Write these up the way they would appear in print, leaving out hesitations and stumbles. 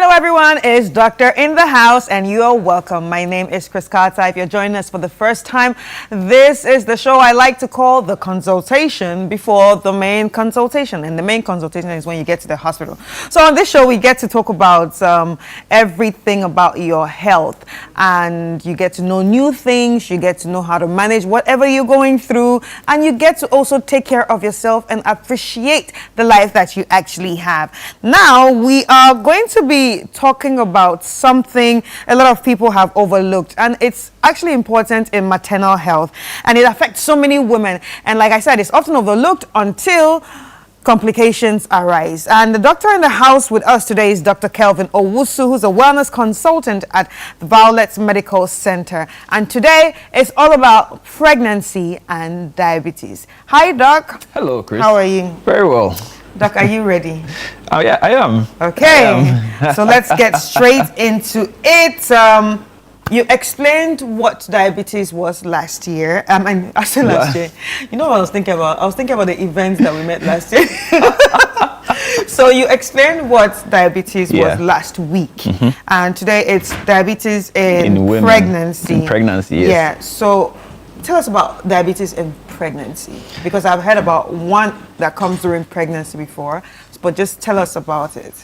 Hello everyone, it's Doctor in the house and you are welcome. My name is Chris Kata. If you're joining us for the first time, this is the show I like to call the consultation before the main consultation. And the main consultation is when you get to the hospital. So on this show, we get to talk about everything about your health. And you get to know new things, you get to know how to manage whatever you're going through. And you get to also take care of yourself and appreciate the life that you actually have. Now, we are going to be talking about something a lot of people have overlooked, and it's actually important in maternal health, and it affects so many women. And like I said, it's often overlooked until complications arise. And the doctor in the house with us today is Dr. Kelvin Owusu, who's a wellness consultant at the Violet Medical Center. And today it's all about pregnancy and diabetes. Hi, Doc. Hello, Chris. How are you? Very well. Doc, are you ready? Oh, yeah, I am. Okay, I am. So let's get straight into it. You explained what diabetes was last year. I said last year. You know what I was thinking about? I was thinking about the events that we met last year. So you explained what diabetes was last week. And today it's diabetes in women, pregnancy. In pregnancy, yes. Yeah, so tell us about diabetes in pregnancy, because I've heard about one that comes during pregnancy before, but just tell us about it.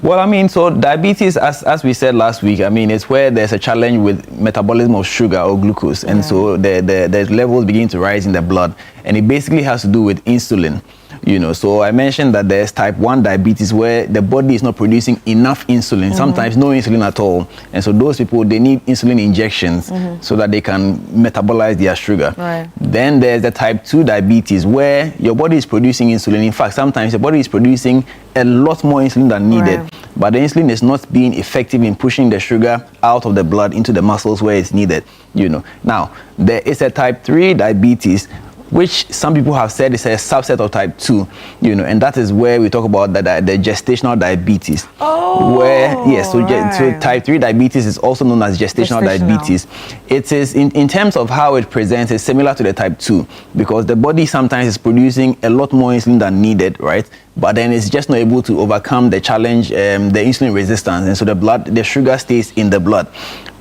Well, I mean, so diabetes, as we said last week, I mean, it's where there's a challenge with metabolism of sugar or glucose. And so the levels begin to rise in the blood. And it basically has to do with insulin. You know, so I mentioned that there's type 1 diabetes where the body is not producing enough insulin, sometimes no insulin at all. And so those people, they need insulin injections so that they can metabolize their sugar. Right. Then there's the type 2 diabetes where your body is producing insulin. In fact, sometimes your body is producing a lot more insulin than needed, but the insulin is not being effective in pushing the sugar out of the blood into the muscles where it's needed, you know. Now, there is a type 3 diabetes, which some people have said is a subset of type 2, you know, and that is where we talk about the gestational diabetes. Oh, where, yes, so type 3 diabetes is also known as gestational diabetes. It is, in terms of how it presents, it's similar to the type 2, because the body sometimes is producing a lot more insulin than needed, right? But then it's just not able to overcome the challenge, the insulin resistance, and so the sugar stays in the blood.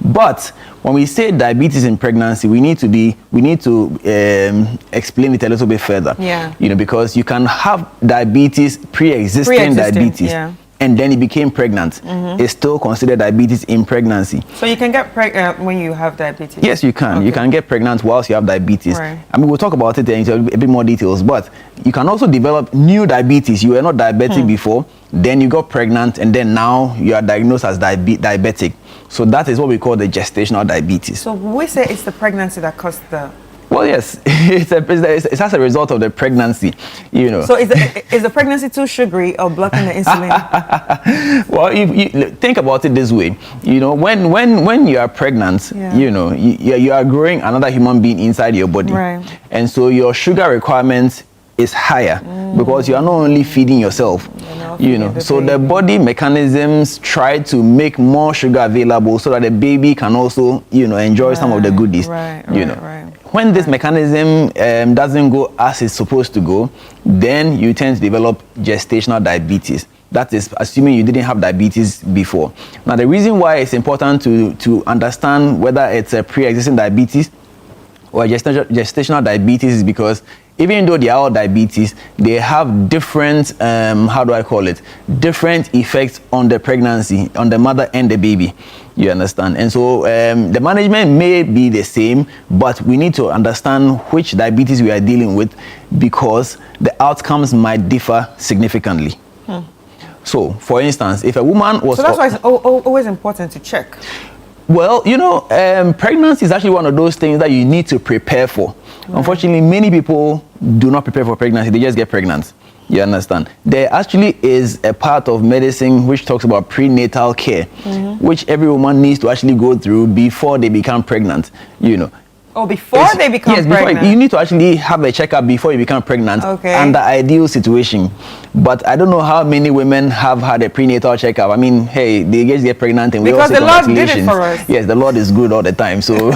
But when we say diabetes in pregnancy, we need to explain it a little bit further. Yeah. You know, because you can have diabetes pre-existing diabetes. Yeah. And then you became pregnant. It's still considered diabetes in pregnancy. So you can get pregnant when you have diabetes? Yes, you can. Okay. You can get pregnant whilst you have diabetes. Right. I mean, we'll talk about it in a bit more details, but you can also develop new diabetes. You were not diabetic before, then you got pregnant, and then now you are diagnosed as diabetic. So that is what we call the gestational diabetes. So we say it's the pregnancy that caused the... Well, yes, it's as a result of the pregnancy, you know. So is the pregnancy too sugary or blocking the insulin? Well, you think about it this way. You know, when you are pregnant, you know, you are growing another human being inside your body. Right. And so your sugar requirements is higher because you are not only feeding yourself, you know, so the body mechanisms try to make more sugar available so that the baby can also, you know, enjoy some of the goodies, you know. When this mechanism doesn't go as it's supposed to go, then you tend to develop gestational diabetes. That is assuming you didn't have diabetes before. Now, the reason why it's important to understand whether it's a pre-existing diabetes or gestational diabetes is because even though they are all diabetes, they have different, different effects on the pregnancy, on the mother and the baby. You understand? And so the management may be the same, but we need to understand which diabetes we are dealing with because the outcomes might differ significantly. So, for instance, if a woman was... So that's why it's always important to check. Well, you know, pregnancy is actually one of those things that you need to prepare for. Unfortunately, many people do not prepare for pregnancy. They just get pregnant. You understand? There actually is a part of medicine which talks about prenatal care, which every woman needs to actually go through before they become pregnant, you know. Oh, before they become pregnant? Yes, you need to actually have a checkup before you become pregnant under ideal situation. But I don't know how many women have had a prenatal checkup. I mean, hey, they just get pregnant and we all say congratulations. Because the Lord did it for us. Yes, the Lord is good all the time. So,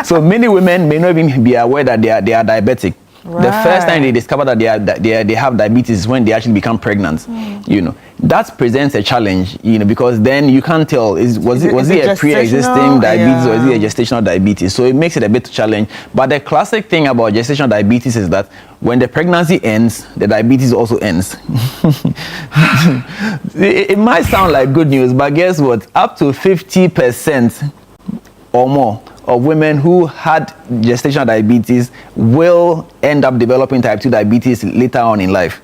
so many women may not even be aware that they are diabetic. Right. The first time they discover that they have diabetes is when they actually become pregnant, you know. that presents a challenge, because then you can't tell was it a pre-existing diabetes or is it a gestational diabetes. So it makes it a bit challenge. But the classic thing about gestational diabetes is that when the pregnancy ends, the diabetes also ends. It might sound like good news, but guess what? Up to 50% or more of women who had gestational diabetes will end up developing type 2 diabetes later on in life.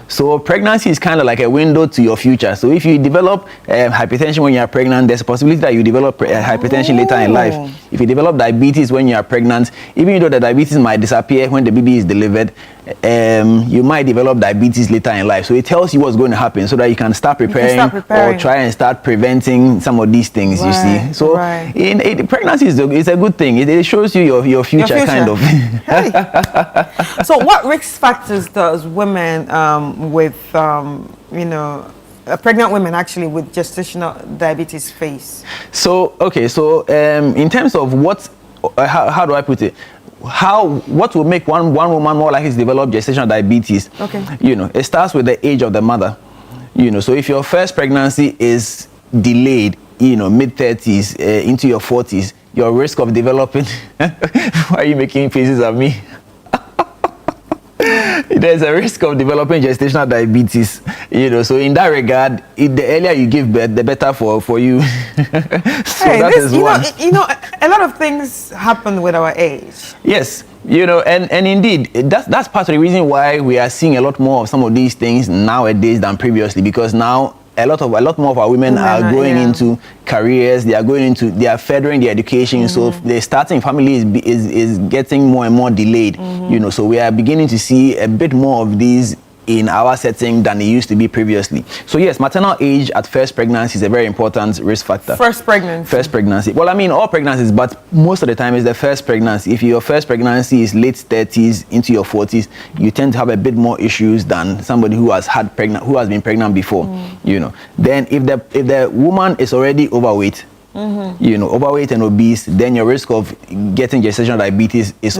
So pregnancy is kind of like a window to your future. So if you develop hypertension when you are pregnant, there's a possibility that you develop hypertension later in life. If you develop diabetes when you are pregnant, even though the diabetes might disappear when the baby is delivered, you might develop diabetes later in life. So it tells you what's going to happen so that you can start preparing, or try and start preventing some of these things, you see. So pregnancy is a good thing. It shows you your future, kind of. Hey. So what risk factors does women with, pregnant women actually with gestational diabetes face? So, in terms of how do I put it? What will make one woman more likely to develop gestational diabetes? It starts with the age of the mother. So if your first pregnancy is delayed, mid-30s into your 40s, your risk of developing why are you making faces at me? There's a risk of developing gestational diabetes, so in that regard, the earlier you give birth, the better for you. So that is one. A lot of things happen with our age. Yes, and indeed, that's part of the reason why we are seeing a lot more of some of these things nowadays than previously, because now a lot more of our women are going into careers. They are furthering their education. So the starting family is getting more and more delayed. So we are beginning to see a bit more of these in our setting than it used to be previously. So yes, maternal age at first pregnancy is a very important risk factor. First pregnancy. Well, I mean all pregnancies, but most of the time it's the first pregnancy. If your first pregnancy is late 30s into your 40s, you tend to have a bit more issues than somebody who has been pregnant before. Then if the woman is already overweight, overweight and obese, then your risk of getting gestational diabetes is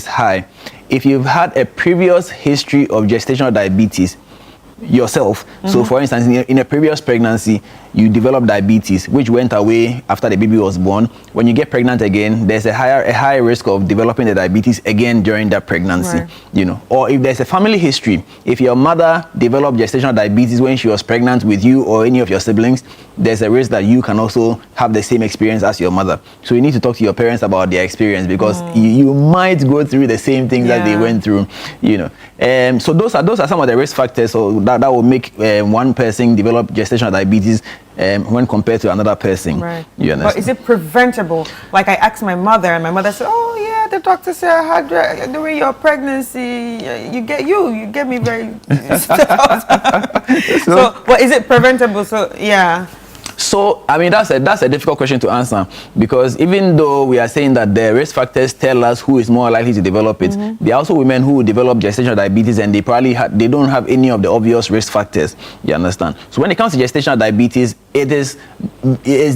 high. If you've had a previous history of gestational diabetes yourself, so for instance, in a previous pregnancy, you developed diabetes, which went away after the baby was born. When you get pregnant again, there's a higher risk of developing the diabetes again during that pregnancy. Or if there's a family history, if your mother developed gestational diabetes when she was pregnant with you or any of your siblings, there's a risk that you can also have the same experience as your mother. So you need to talk to your parents about their experience, because you might go through the same things that they went through. So those are some of the risk factors that will make one person develop gestational diabetes when compared to another person. Right. You understand? But is it preventable? Like I asked my mother, and my mother said, "Oh yeah, the doctor said I had during your pregnancy, you get me very." So, but is it preventable? So yeah. So, I mean, that's a difficult question to answer, because even though we are saying that the risk factors tell us who is more likely to develop it, there are also women who develop gestational diabetes and they probably they don't have any of the obvious risk factors. You understand? So when it comes to gestational diabetes, it is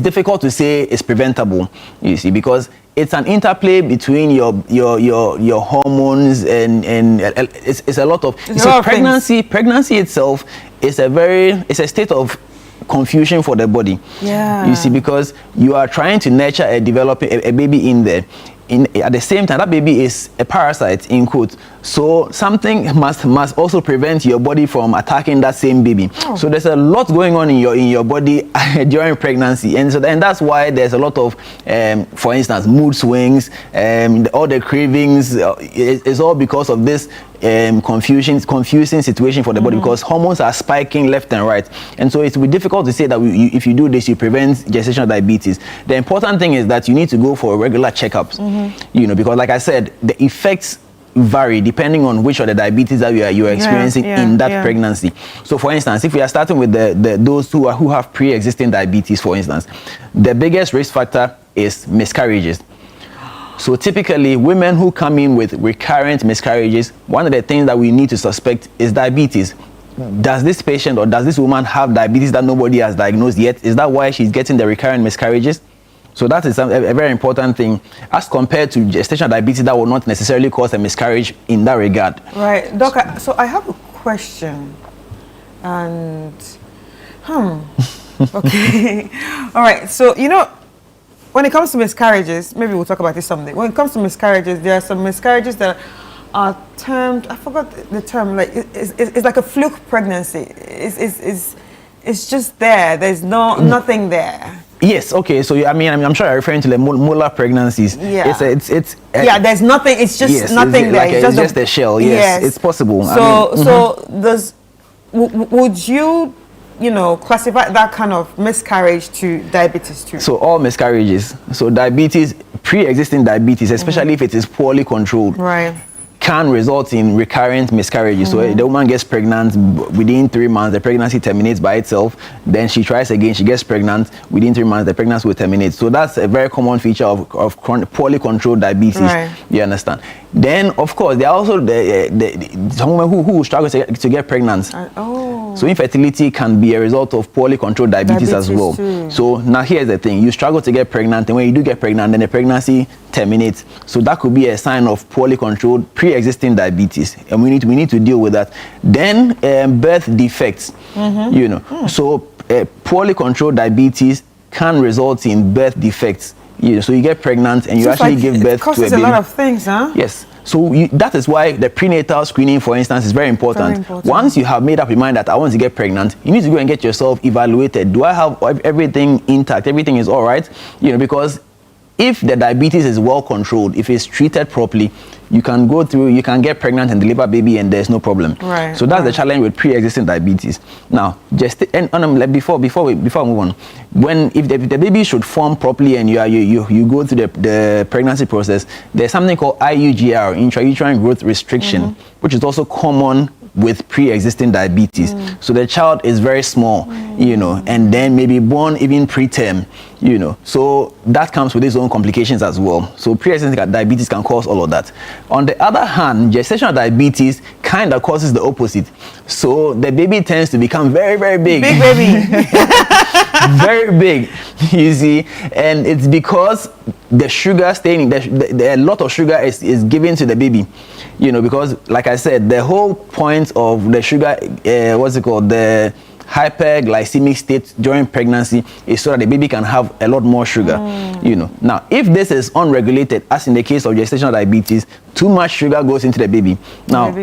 difficult to say it's preventable, you see, because it's an interplay between your hormones and it's a lot of pregnancy itself is a state of confusion for the body. You see, because you are trying to nurture a baby in there. At the same time, that baby is a parasite, in quote. So something must also prevent your body from attacking that same baby. So there's a lot going on in your body during pregnancy, and that's why there's a lot of, for instance, mood swings, all the cravings. It's all because of this confusing situation for the body, because hormones are spiking left and right, and so it will be difficult to say that if you do this, you prevent gestational diabetes. The important thing is that you need to go for regular checkups. Because like I said, the effects vary depending on which of the diabetes that you are experiencing in that pregnancy. So for instance, if we are starting with those who have pre-existing diabetes, for instance, the biggest risk factor is miscarriages. So typically, women who come in with recurrent miscarriages, one of the things that we need to suspect is diabetes. Does this patient or does this woman have diabetes that nobody has diagnosed yet? Is that why she's getting the recurrent miscarriages? So that is a very important thing as compared to gestational diabetes that will not necessarily cause a miscarriage in that regard. Right. Doc, so I have a question, and Okay. All right. So, when it comes to miscarriages, maybe we'll talk about this someday. When it comes to miscarriages, there are some miscarriages that are termed, I forgot the term, like it's like a fluke pregnancy. It's just there. There's nothing there. Yes. Okay. So I'm sure you're referring to the molar pregnancies. Yeah. It's yeah. There's nothing. It's just nothing there. It's just a shell. Yes. It's possible. So would you classify that kind of miscarriage to diabetes too? So all miscarriages. So diabetes, pre-existing diabetes, especially if it is poorly controlled. Right. Can result in recurrent miscarriages. So the woman gets pregnant within 3 months, the pregnancy terminates by itself. Then she tries again, she gets pregnant within 3 months, the pregnancy will terminate. So that's a very common feature of poorly controlled diabetes. Right. You understand? Then, of course, there are also some women who struggle to get pregnant. So infertility can be a result of poorly controlled diabetes as well. Too. So now here's the thing: you struggle to get pregnant, and when you do get pregnant, then the pregnancy terminates. So that could be a sign of poorly controlled pre-existing diabetes, and we need to deal with that. Then birth defects, So poorly controlled diabetes can result in birth defects. So you get pregnant and you actually give birth to a baby. It causes a lot of things, huh? Yes. So that is why the prenatal screening, for instance, is very important. Once you have made up your mind that I want to get pregnant, you need to go and get yourself evaluated. Do I have everything intact? Everything is all right? Because if the diabetes is well controlled, if it's treated properly, you can get pregnant and deliver a baby and there's no problem. Right. So that's the challenge with pre-existing diabetes. Now, before we move on, if the baby should form properly and you go through the pregnancy process, there's something called IUGR, intrauterine growth restriction, which is also common with pre-existing diabetes. So the child is very small, and then maybe born even preterm, So that comes with its own complications as well. So pre-existing diabetes can cause all of that. On the other hand, gestational diabetes kind of causes the opposite. So the baby tends to become very, very big. Big baby. Very big, you see, and it's because the sugar staining, a lot of sugar is given to the baby, because like I said, the whole point of the sugar, the hyperglycemic state during pregnancy is so that the baby can have a lot more sugar. Now if this is unregulated, as in the case of gestational diabetes, too much sugar goes into the baby. Now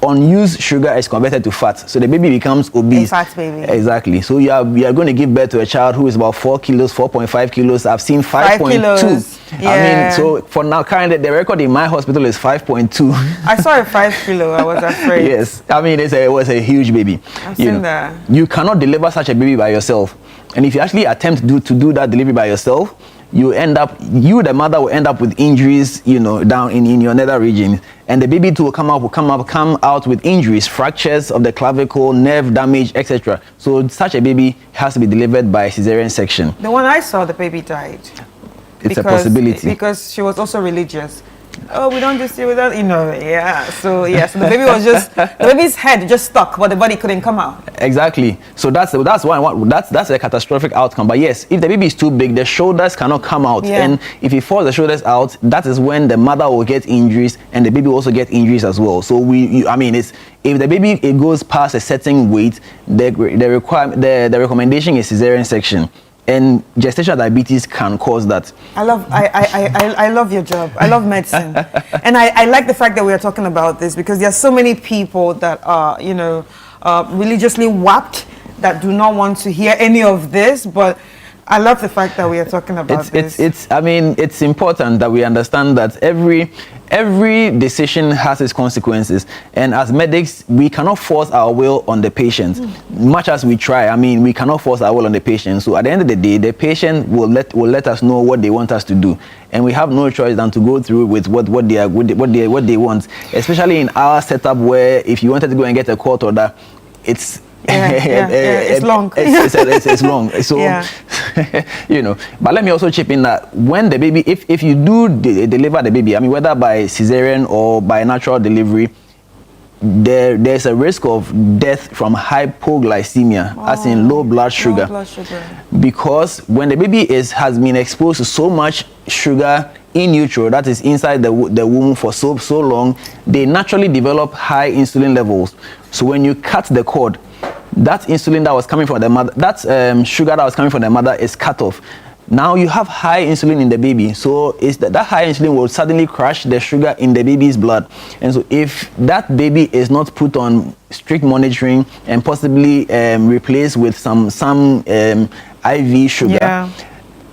unused sugar is converted to fat, so the baby becomes obese. A fat baby. Exactly. So you are going to give birth to a child who is about 4 kilos, 4.5 kilos. I've seen 5.2. Yeah. So for now, currently the record in my hospital is 5.2. I saw a 5 kilo. I was afraid. Yes. it was a huge baby. I've seen that. You cannot deliver such a baby by yourself. And if you actually attempt to do that delivery by yourself, the mother will end up with injuries, down in your nether region. And the baby too will come out with injuries, fractures of the clavicle, nerve damage, etc. So such a baby has to be delivered by cesarean section. The one I saw, the baby died. It's a possibility. Because she was also religious. Oh, we don't just see without, yeah. So the baby was the baby's head just stuck, but the body couldn't come out. Exactly. So that's a catastrophic outcome. But yes, if the baby is too big, the shoulders cannot come out, and if he falls the shoulders out, that is when the mother will get injuries and the baby will also get injuries as well. So if the baby goes past a certain weight, the recommendation is cesarean section. And gestational diabetes can cause that. I love your job. I love medicine. And I like the fact that we are talking about this, because there are so many people that are, religiously warped, that do not want to hear any of this. But I love the fact that we are talking about this. It's important that we understand that every decision has its consequences, and as medics we cannot force our will on the patient. Much as we try, we cannot force our will on the patient. So at the end of the day, the patient will let us know what they want us to do, and we have no choice than to go through with what they want, especially in our setup, where if you wanted to go and get a court order, it's it's long. It's long. So, but let me also chip in that when the baby, if you do deliver the baby, whether by cesarean or by natural delivery, there's a risk of death from hypoglycemia, as in low blood sugar. Because when the baby has been exposed to so much sugar in utero, that is inside the womb, for so long, they naturally develop high insulin levels. So when you cut the cord, that insulin that was coming from the mother, that sugar that was coming from the mother is cut off. Now you have high insulin in the baby, so it's that high insulin will suddenly crash the sugar in the baby's blood. And so if that baby is not put on strict monitoring and possibly replaced with some IV sugar,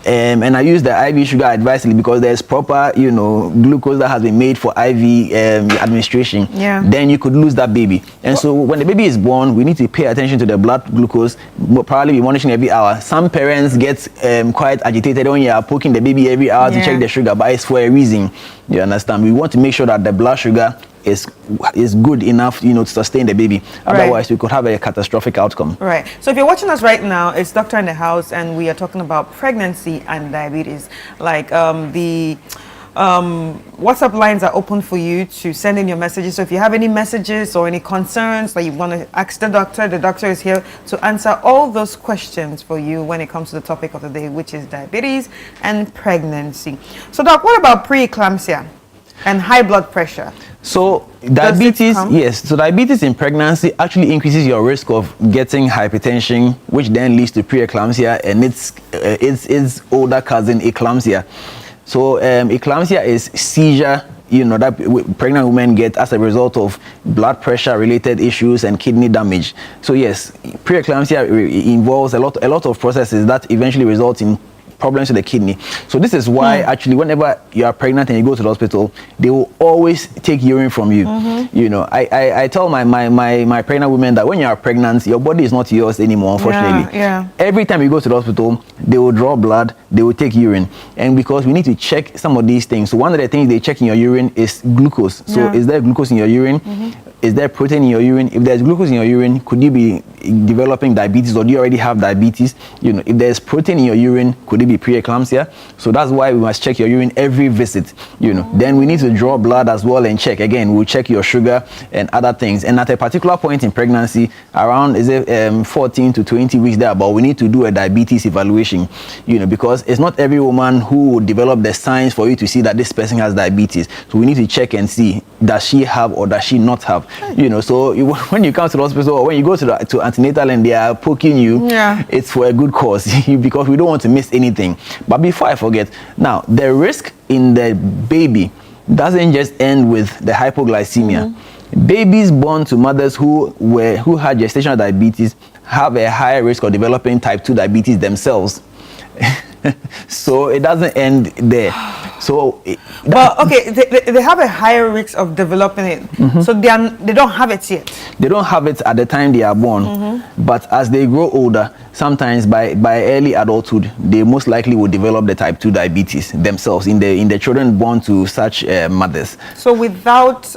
and I use the IV sugar advisedly because there's proper, glucose that has been made for IV administration. Then you could lose that baby. And so when the baby is born, we need to pay attention to the blood glucose. We'll probably be monitoring every hour. Some parents get quite agitated when you are poking the baby every hour to check the sugar, but it's for a reason. You understand? We want to make sure that the blood sugar is good enough, to sustain the baby. Otherwise, we could have a catastrophic outcome. Right. So if you're watching us right now, it's Doctor in the House, and we are talking about pregnancy and diabetes. Like the WhatsApp lines are open for you to send in your messages. So if you have any messages or any concerns that you want to ask the doctor is here to answer all those questions for you when it comes to the topic of the day, which is diabetes and pregnancy. So Doc, what about preeclampsia and high blood pressure? So diabetes, yes. So diabetes in pregnancy actually increases your risk of getting hypertension, which then leads to preeclampsia and its older cousin, eclampsia. So eclampsia is seizure, that pregnant women get as a result of blood pressure related issues and kidney damage. So yes, preeclampsia involves a lot of processes that eventually result in problems with the kidney. So this is why actually whenever you are pregnant and you go to the hospital, they will always take urine from you. I tell my pregnant women that when you are pregnant, your body is not yours anymore, unfortunately. Every time you go to the hospital, they will draw blood, they will take urine. And because we need to check some of these things, so one of the things they check in your urine is glucose. So is there glucose in your urine? Is there protein in your urine? If there's glucose in your urine, could you be developing diabetes, or do you already have diabetes? If there's protein in your urine, could it be preeclampsia? So that's why we must check your urine every visit. Then we need to draw blood as well and check. Again, we'll check your sugar and other things. And at a particular point in pregnancy, around 14 to 20 weeks there, but we need to do a diabetes evaluation. Because it's not every woman who will develop the signs for you to see that this person has diabetes. So we need to check and see, does she have or does she not have? So when you come to the hospital or when you go to antenatal and they are poking you, it's for a good cause because we don't want to miss anything. But before I forget, now the risk in the baby doesn't just end with the hypoglycemia. Babies born to mothers who had gestational diabetes have a higher risk of developing type 2 diabetes themselves. So it doesn't end there. So they have a higher risk of developing it. So they don't have it yet. They don't have it at the time they are born. But as they grow older, sometimes by early adulthood, they most likely will develop the type 2 diabetes themselves in the children born to such mothers. So without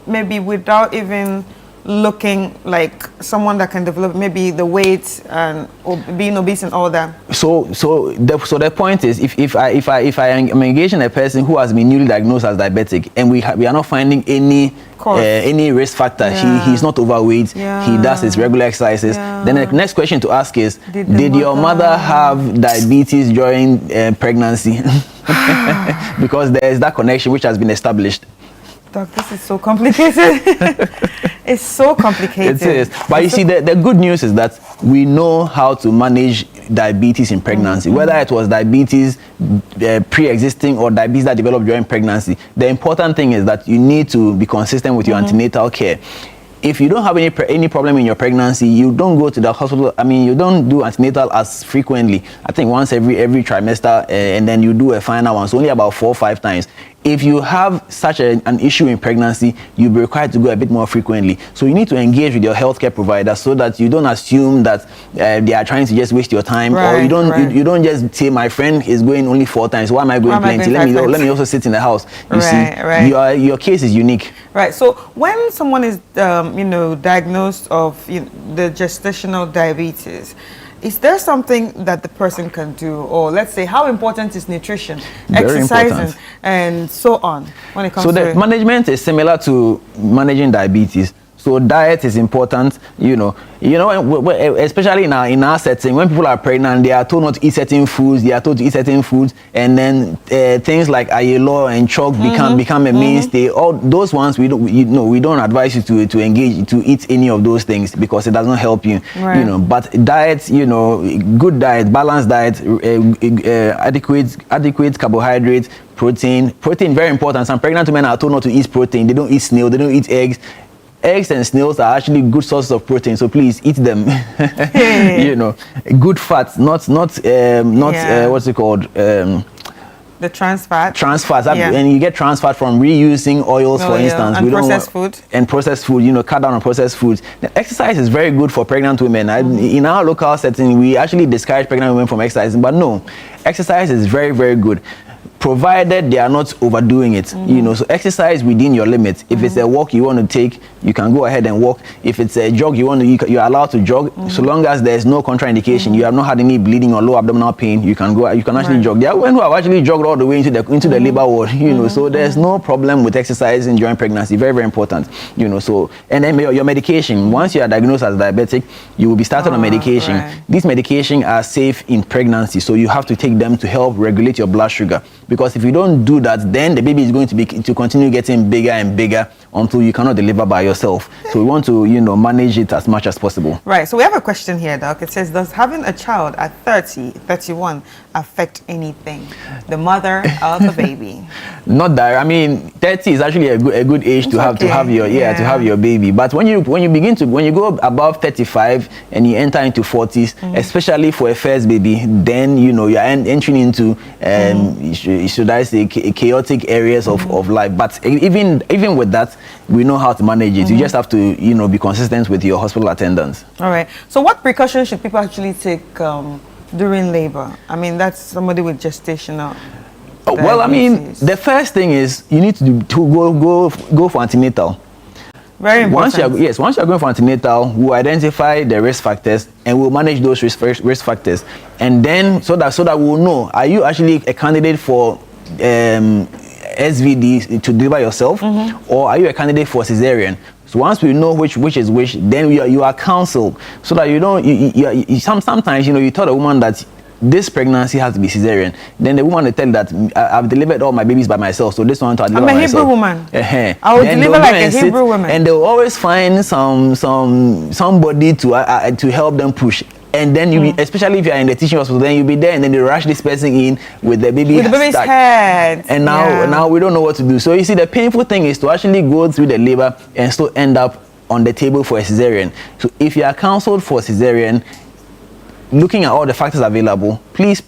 without even looking like someone that can develop maybe the weight and being obese and all that. So the point is, if I am engaging a person who has been newly diagnosed as diabetic and we are not finding any risk factor, he's not overweight, he does his regular exercises, then the next question to ask is, did your mother have diabetes during pregnancy? Because there is that connection which has been established. Doc, this is so complicated. It's so complicated. It is. But you see, the good news is that we know how to manage diabetes in pregnancy, whether it was diabetes pre-existing or diabetes that developed during pregnancy. The important thing is that you need to be consistent with your antenatal care. If you don't have any problem in your pregnancy, you don't go to the hospital. I mean, you don't do antenatal as frequently. I think once every trimester, and then you do a final one. So only about 4 or 5 times. If you have such an issue in pregnancy, you'll be required to go a bit more frequently. So you need to engage with your healthcare provider so that you don't assume that they are trying to just waste your time, or you don't just say, my friend is going only 4 times. Why am I going plenty? Let me also sit in the house. You see, your case is unique. Right. So when someone is diagnosed of the gestational diabetes, is there something that the person can do, or let's say, how important is nutrition, exercising, and so on when it comes to the management is similar to managing diabetes. So diet is important, especially in our setting, when people are pregnant, they are told not to eat certain foods, and then things like ayelo and chalk become a mainstay. All those ones we don't advise you to engage to eat any of those things, because it does not help you. Right. But diet, good diet, balanced diet, adequate carbohydrates, protein very important. Some pregnant women are told not to eat protein. They don't eat snail, they don't eat eggs. Eggs and snails are actually good sources of protein, so please eat them. Good fats, not what's it called, the trans fat. And you get trans fat from reusing oils, for instance. And processed food. And processed food, cut down on processed foods. The exercise is very good for pregnant women. In our local setting, we actually discourage pregnant women from exercising, but no, exercise is very, very good, provided they are not overdoing it. So exercise within your limits. If it's a walk you want to take, you can go ahead and walk. If it's a jog you're allowed to jog, so long as there's no contraindication, you have not had any bleeding or low abdominal pain, you can actually jog. There are women who have actually jogged all the way into the labor ward, so there's no problem with exercising during pregnancy. Very, very important. So, and then your medication, once you are diagnosed as diabetic, you will be started on medication. Right. These medications are safe in pregnancy, so you have to take them to help regulate your blood sugar. Because if you don't do that, then the baby is going to continue getting bigger and bigger until you cannot deliver by yourself. So we want to, manage it as much as possible. Right. So we have a question here, Doc. It says, does having a child at 30, 31 affect anything? The mother of the baby? Not that. 30 is actually a good age to have your baby. But when you go above 35 and you enter into 40s, especially for a first baby, then you're entering into should I say chaotic areas of life. But even with that, we know how to manage it. You just have to be consistent with your hospital attendants. All right. So what precautions should people actually take during labor? That's somebody with gestational diabetes. The first thing is you need to go for antenatal. Very important. Once you're going for antenatal, we'll identify the risk factors and we'll manage those risk factors. And then so that we'll know, are you actually a candidate for SVD to deliver yourself, or are you a candidate for cesarean? So once we know which is which, then you are counseled, so that you don't. Sometimes you tell a woman that this pregnancy has to be cesarean. Then the woman will tell you that I've delivered all my babies by myself, so this one to deliver I'm a myself. Hebrew woman. I will Then deliver like a Hebrew woman. And they'll always find somebody to help them push. And then especially if you're in the teaching hospital, then you'll be there, and then they rush this person in with the baby's head. And now we don't know what to do. So you see, the painful thing is to actually go through the labor and still end up on the table for a cesarean. So if you are counseled for cesarean, looking at all the factors available, please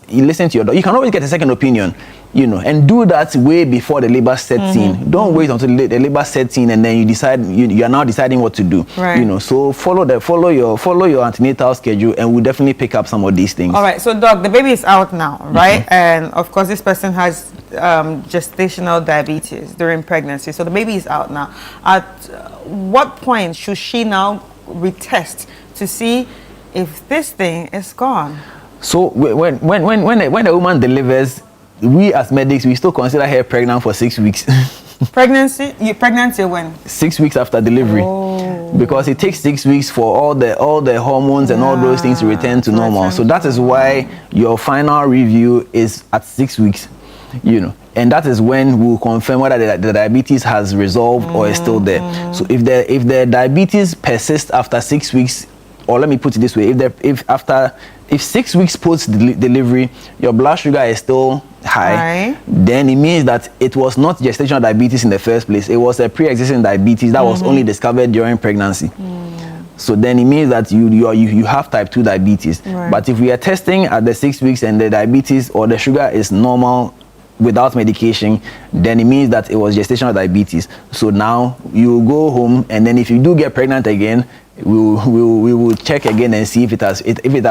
you listen to your doctor. You can always get a second opinion, and do that way before the labor sets in. Don't wait until the labor sets in and then you decide you are now deciding what to do. Right. So follow your antenatal schedule, and we'll definitely pick up some of these things. All right. So Doc, the baby is out now, right? And of course this person has gestational diabetes during pregnancy. So the baby is out now. At what point should she now retest to see if this thing is gone? So when a woman delivers, we as medics, we still consider her pregnant for 6 weeks. Pregnancy when? 6 weeks after delivery. Because it takes 6 weeks for all the hormones and all those things to return to normal. So that is why your final review is at 6 weeks. And that is when we'll confirm whether the diabetes has resolved or is still there. So if the diabetes persists after 6 weeks, or let me put it this way, if 6 weeks post delivery your blood sugar is still high, then it means that it was not gestational diabetes in the first place. It was a pre-existing diabetes that was only discovered during pregnancy. So then it means that you have type 2 diabetes. But if we are testing at the 6 weeks and the diabetes or the sugar is normal without medication, then it means that it was gestational diabetes. So now you go home, and then if you do get pregnant again, we will check again and see if it has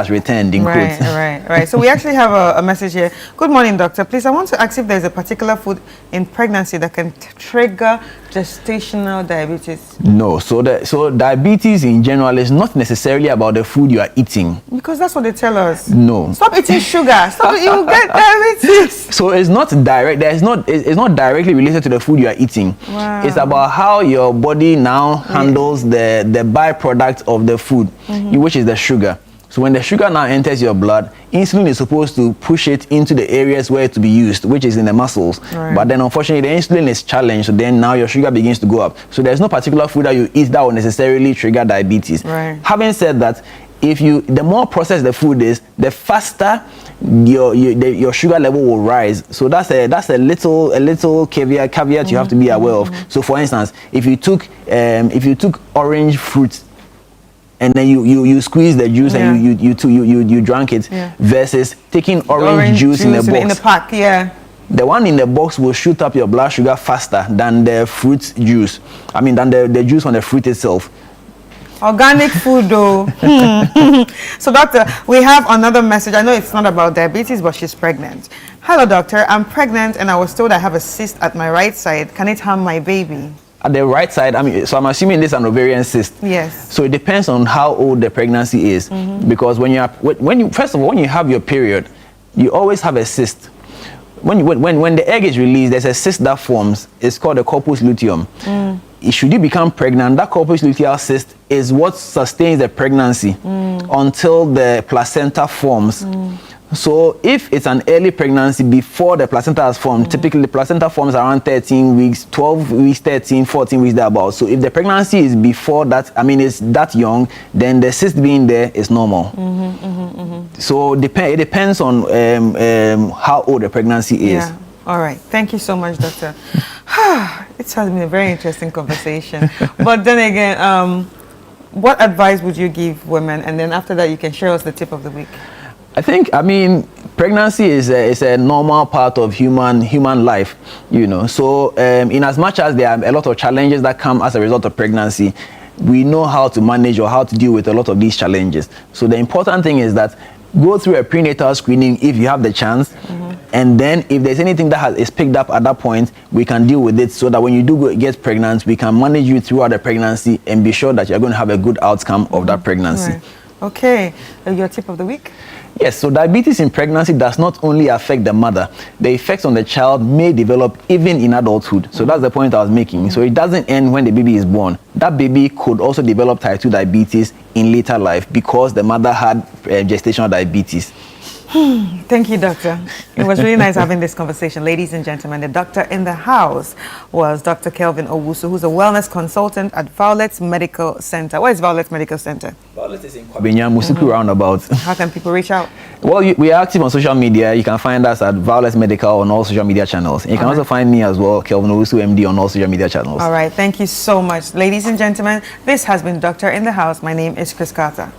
returned in quotes. Right. So we actually have a message here. Good morning, doctor. Please, I want to ask if there's a particular food in pregnancy that can trigger gestational diabetes? No. So diabetes in general is not necessarily about the food you are eating. Because that's what they tell us. No. Stop eating sugar. Stop, you get diabetes. So it's not direct. It's not directly related to the food you are eating. Wow. It's about how your body now handles the byproduct of the food, which is the sugar. So when the sugar now enters your blood, insulin is supposed to push it into the areas where it to be used, which is in the muscles. Right. But then unfortunately, the insulin is challenged, so then now your sugar begins to go up. So there's no particular food that you eat that will necessarily trigger diabetes. Right. Having said that, the more processed the food is, the faster your sugar level will rise. So that's a little caveat you have to be aware of. So for instance, if you took orange fruit and then you squeeze the juice and you drank it, versus taking orange juice in a box. In the pack, The one in the box will shoot up your blood sugar faster than the fruit juice. I mean, than the juice from the fruit itself. Organic food though. So doctor, we have another message. I know it's not about diabetes, but she's pregnant. Hello doctor, I'm pregnant and I was told I have a cyst at my right side. Can it harm my baby? At the right side, I mean, so I'm assuming this is an ovarian cyst. Yes. So it depends on how old the pregnancy is, because when you first of all, when you have your period, you always have a cyst. When the egg is released, there's a cyst that forms. It's called the corpus luteum. Should you become pregnant, that corpus luteal cyst is what sustains the pregnancy until the placenta forms. So if it's an early pregnancy before the placenta has formed, typically the placenta forms around 13 weeks, 12 weeks, 13, 14 weeks thereabouts. So if the pregnancy is before that, I mean it's that young, then the cyst being there is normal. So it depends on how old the pregnancy is. Yeah. All right. Thank you so much, doctor. It has been a very interesting conversation. But then again, what advice would you give women? And then after that, you can share us the tip of the week. I mean, pregnancy is a normal part of human life, you know. So in as much as there are a lot of challenges that come as a result of pregnancy, we know how to manage or how to deal with a lot of these challenges. So the important thing is that go through a prenatal screening if you have the chance, and then if there's anything that is picked up at that point, we can deal with it so that when you do get pregnant, we can manage you throughout the pregnancy and be sure that you're going to have a good outcome of that pregnancy. Right. Okay, your tip of the week? Yes, so diabetes in pregnancy does not only affect the mother, the effects on the child may develop even in adulthood. So that's the point I was making. So it doesn't end when the baby is born. That baby could also develop type 2 diabetes in later life because the mother had gestational diabetes. Thank you, doctor. It was really nice having this conversation. Ladies and gentlemen, the doctor in the house was Dr. Kelvin Owusu, who's a wellness consultant at Violet Medical Center. Where is Violet Medical Center? Violet is in Kwabenya, Musuku roundabout. How can people reach out? Well, we are active on social media. You can find us at Violet Medical on all social media channels. And you can also find me as well, Kelvin Owusu, MD, on all social media channels. All right. Thank you so much. Ladies and gentlemen, this has been Doctor in the House. My name is Chris Kata.